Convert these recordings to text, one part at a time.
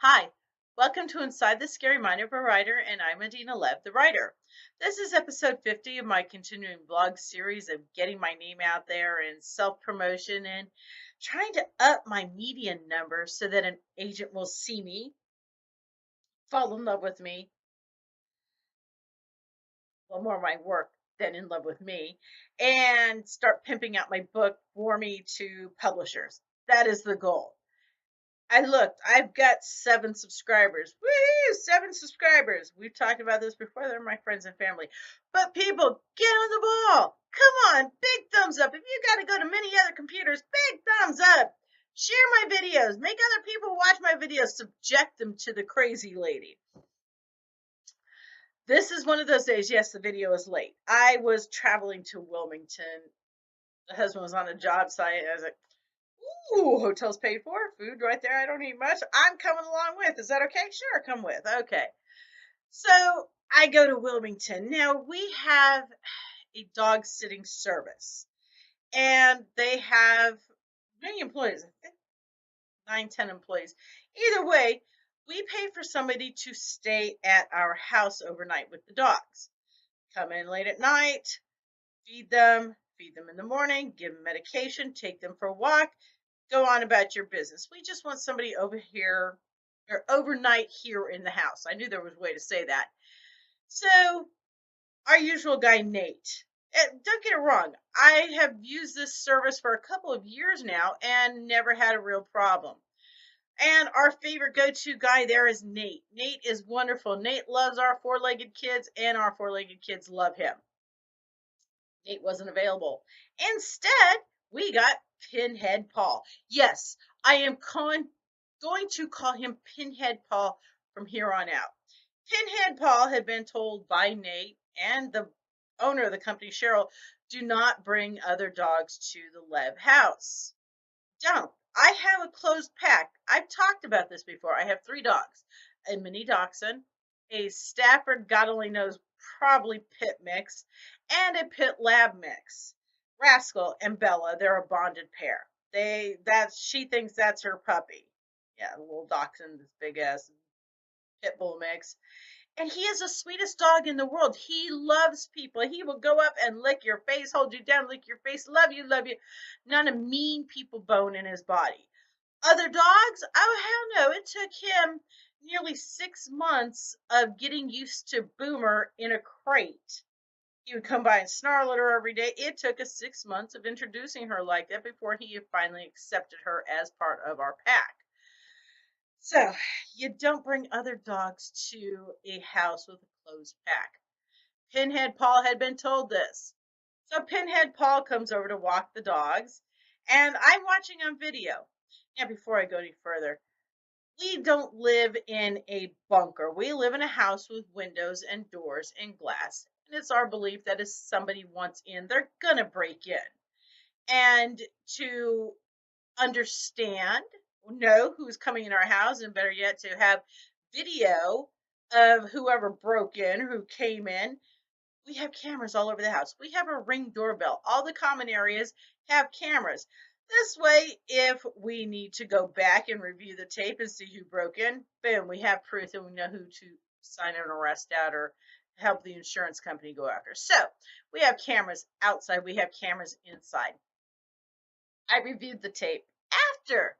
Hi, welcome to Inside the Scary Mind of a Writer, and I'm Adina Lev, the writer. This is episode 50 of my continuing blog series of getting my name out there and self promotion and trying to up my median number so that an agent will see me, fall in love with me, well, more my work than in love with me, and start pimping out my book for me to publishers. That is the goal. I looked. I've got 7 subscribers. Woo! 7 subscribers. We've talked about this before. They're my friends and family. But people, get on the ball. Come on, big thumbs up. If you got to go to many other computers, big thumbs up. Share my videos. Make other people watch my videos. Subject them to the crazy lady. This is one of those days. Yes, the video is late. I was traveling to Wilmington. The husband was on a job site. I was like, ooh, hotel's paid for, food right there. I don't need much. I'm coming along with. Is that okay? Sure, come with. Okay. So I go to Wilmington. Now we have a dog sitting service, and they have many employees. I think 9, 10 employees. Either way, we pay for somebody to stay at our house overnight with the dogs. Come in late at night, feed them in the morning, give them medication, take them for a walk, go on about your business. We just want somebody over here or overnight here in the house. I knew there was a way to say that. So, our usual guy, Nate. Don't get it wrong. I have used this service for a couple of years now and never had a real problem. And our favorite go-to guy there is Nate. Nate is wonderful. Nate loves our four-legged kids, and our four-legged kids love him. Nate wasn't available. Instead, we got Pinhead Paul. Yes, I am going to call him Pinhead Paul from here on out. Pinhead Paul had been told by Nate and the owner of the company, Cheryl, do not bring other dogs to the Lev house. Don't. I have a closed pack. I've talked about this before. I have 3 dogs, a mini dachshund, a Stafford, God only knows, probably pit mix, and a pit lab mix. Rascal and Bella, they're a bonded pair. She thinks that's her puppy. Yeah, the little dachshund, this big ass pit bull mix. And he is the sweetest dog in the world. He loves people. He will go up and lick your face, hold you down, lick your face, love you, love you. Not a mean people bone in his body. Other dogs? Oh, hell no. It took him nearly 6 months of getting used to Boomer in a crate. He would come by and snarl at her every day. It took us 6 months of introducing her like that before he finally accepted her as part of our pack. So, you don't bring other dogs to a house with a closed pack. Pinhead Paul had been told this. So, Pinhead Paul comes over to walk the dogs, and I'm watching on video. Now, before I go any further, we don't live in a bunker. We live in a house with windows and doors and glass. And it's our belief that if somebody wants in, they're going to break in. And to understand, know who's coming in our house, and better yet, to have video of whoever broke in, who came in. We have cameras all over the house. We have a Ring doorbell. All the common areas have cameras. This way, if we need to go back and review the tape and see who broke in, boom, we have proof and we know who to sign an arrest out or help the insurance company go after. So we have cameras outside. We have cameras inside. I reviewed the tape. After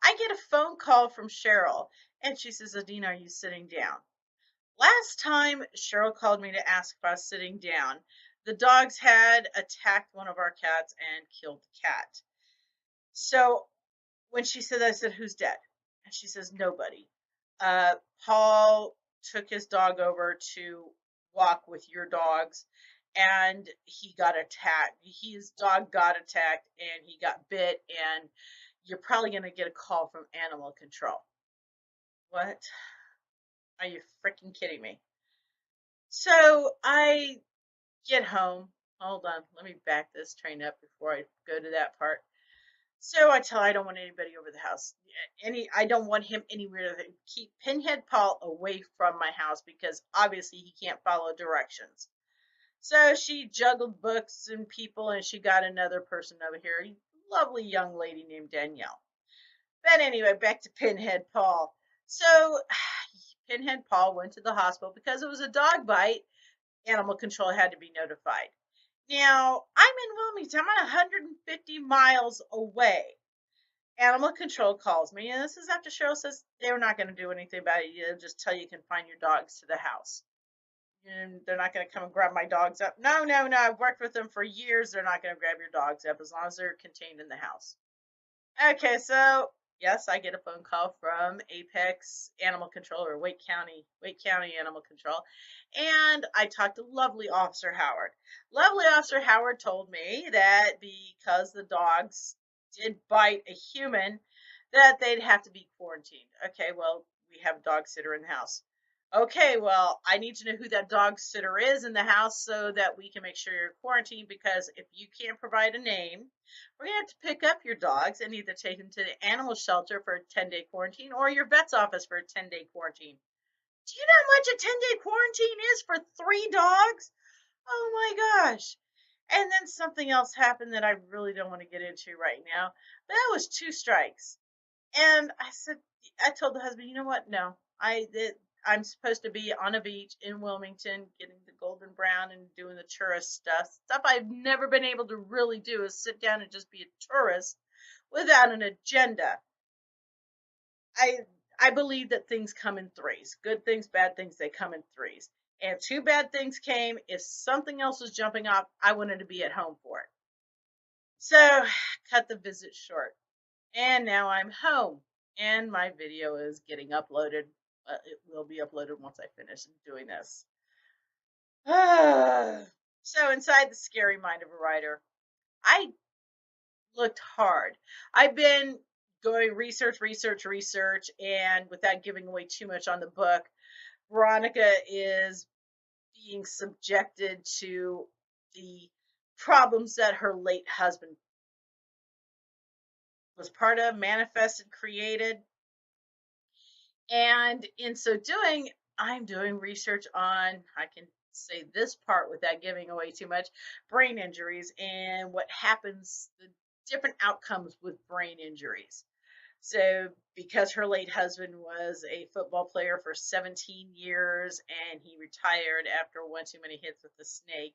I get a phone call from Cheryl, and she says, Adina, are you sitting down? Last time Cheryl called me to ask if I was sitting down, the dogs had attacked one of our cats and killed the cat. So when she said that, I said, who's dead? And she says, nobody. Paul took his dog over to walk with your dogs, and he got attacked. His dog got attacked, and he got bit, and you're probably going to get a call from animal control. What? Are you freaking kidding me? So I get home. Hold on. Let me back this train up before I go to that part. So I tell her I don't want anybody over the house. I don't want him anywhere. Keep Pinhead Paul away from my house because obviously he can't follow directions. So she juggled books and people, and she got another person over here, a lovely young lady named Danielle. But anyway, back to Pinhead Paul. So Pinhead Paul went to the hospital because it was a dog bite. Animal control had to be notified. Now, I'm in Wilmington. I'm 150 miles away. Animal control calls me, and this is after Cheryl says they're not going to do anything about it. They'll just tell you can find your dogs to the house. And they're not going to come and grab my dogs up. No, no, no. I've worked with them for years. They're not going to grab your dogs up as long as they're contained in the house. Okay, so yes, I get a phone call from Apex Animal Control or Wake County Animal Control, and I talked to lovely Officer Howard. Lovely Officer Howard told me that because the dogs did bite a human, that they'd have to be quarantined. Okay, well, we have a dog sitter in the house. Okay, well, I need to know who that dog sitter is in the house so that we can make sure you're quarantined because if you can't provide a name, we're going to have to pick up your dogs and either take them to the animal shelter for a 10-day quarantine or your vet's office for a 10-day quarantine. Do you know how much a 10-day quarantine is for 3 dogs? Oh my gosh. And then something else happened that I really don't want to get into right now. But that was 2 strikes. And I told the husband, you know what? No, I'm supposed to be on a beach in Wilmington, getting the golden brown and doing the tourist stuff I've never been able to really do is sit down and just be a tourist without an agenda. I I believe that things come in threes. Good things, bad things, they come in threes. And 2 bad things came. If something else was jumping off, I wanted to be at home for it. So cut the visit short. And now I'm home. And my video is getting uploaded. It will be uploaded once I finish doing this. So inside the scary mind of a writer, I looked hard. I've been going research, and without giving away too much on the book, Veronica is being subjected to the problems that her late husband was part of, manifested, created. And in so doing, I'm doing research on, I can say this part without giving away too much, brain injuries and what happens, the different outcomes with brain injuries. So, because her late husband was a football player for 17 years and he retired after one too many hits with the snake.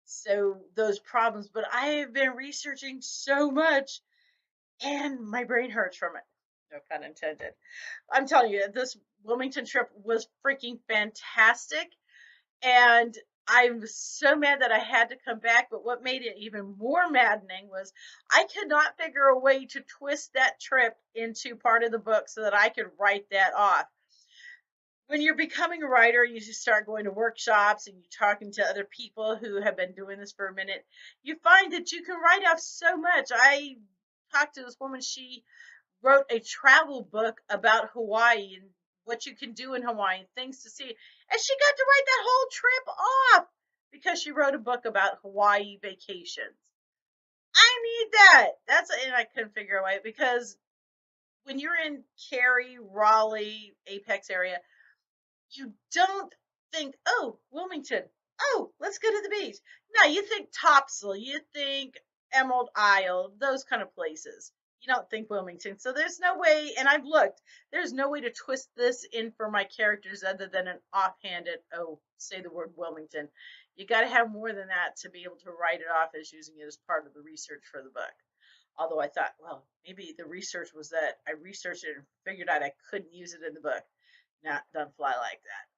So, those problems, but I have been researching so much and my brain hurts from it. No pun intended. I'm telling you, this Wilmington trip was freaking fantastic. And I'm so mad that I had to come back. But what made it even more maddening was I could not figure a way to twist that trip into part of the book so that I could write that off. When you're becoming a writer, you just start going to workshops and you're talking to other people who have been doing this for a minute. You find that you can write off so much. I talked to this woman, she wrote a travel book about Hawaii and what you can do in Hawaii and things to see. And she got to write that whole trip off because she wrote a book about Hawaii vacations. I need that. And I couldn't figure a way because when you're in Cary, Raleigh, Apex area, you don't think, oh, Wilmington. Oh, let's go to the beach. No, you think Topsail, you think Emerald Isle, those kind of places. You don't think Wilmington. So there's no way, and I've looked, there's no way to twist this in for my characters other than an offhanded, oh, say the word Wilmington. You got to have more than that to be able to write it off as using it as part of the research for the book. Although I thought, well, maybe the research was that I researched it and figured out I couldn't use it in the book. Not doesn't fly like that.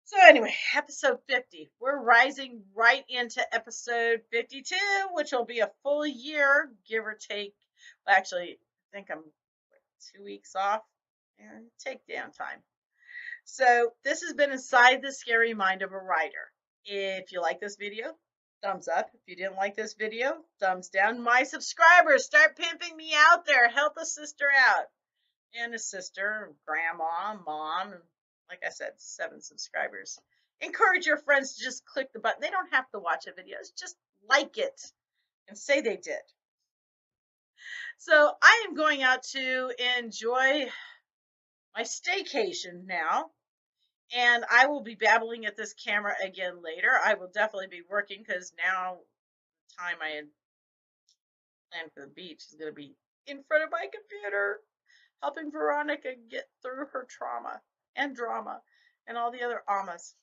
So anyway, episode 50. We're rising right into episode 52, which will be a full year, give or take. Well, actually, I think I'm 2 weeks off. And take downtime. So this has been Inside the Scary Mind of a Writer. If you like this video, thumbs up. If you didn't like this video, thumbs down. My subscribers, start pimping me out there. Help a sister out. And a sister, grandma, mom, and like I said, 7 subscribers. Encourage your friends to just click the button. They don't have to watch the videos. Just like it and say they did. So I am going out to enjoy my staycation now. And I will be babbling at this camera again later. I will definitely be working because now the time I had planned for the beach is going to be in front of my computer. helping Veronica get through her trauma and drama and all the other amas.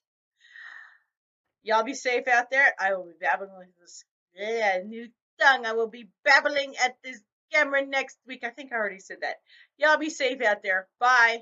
Y'all be safe out there. I will be babbling with this new tongue. I will be babbling at this camera next week. I think I already said that. Y'all be safe out there. Bye.